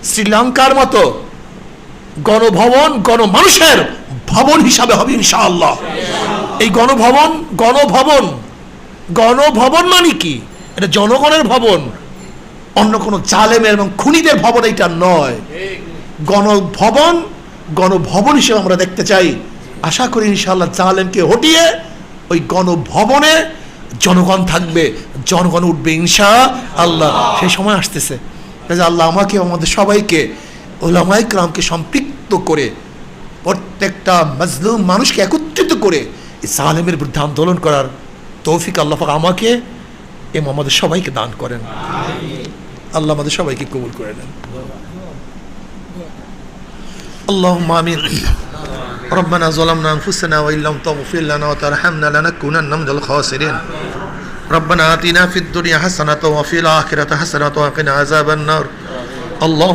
শ্রীলঙ্কার মতো গণভবন গণমানুষের ভবন হিসাবে হবে ইনশাআল্লাহ। এই গণভবন মানে কি? এটা জনগণের ভবন, অন্য কোনো জালেমের এবং খুনিদের ভবন এটা নয়। গণভবন হিসেবে আমরা দেখতে চাই। আশা করি ইনশাআল্লাহ জালেমকে হটিয়ে ওই গণভবনে জনগণ থাকবে, জনগণ উঠবে ইনশাআল্লাহ। সেই সময় আসতেছে। আল্লাহ আমাকে আমাদের সবাইকে উলামায়ে কেরামকে সম্পৃক্ত করে প্রত্যেকটা মাজলুম মানুষকে একত্রিত করে এই জালেমের বিরুদ্ধে আন্দোলন করার তৌফিক আল্লাহ পাক আমাকে এবং আমাদের সবাইকে দান করেন। আল্লাহ আমাদের সবাইকে কবুল করে নেন। আল্লাহুম্মা আমিন। ربنا ظلمنا أنفسنا وإن لم تغفر لنا وترحمنا لنكونن من الخاسرين. ربنا آتنا في الدنيا حسنة وفي الآخرة حسنة وقنا عذاب النار. اللهم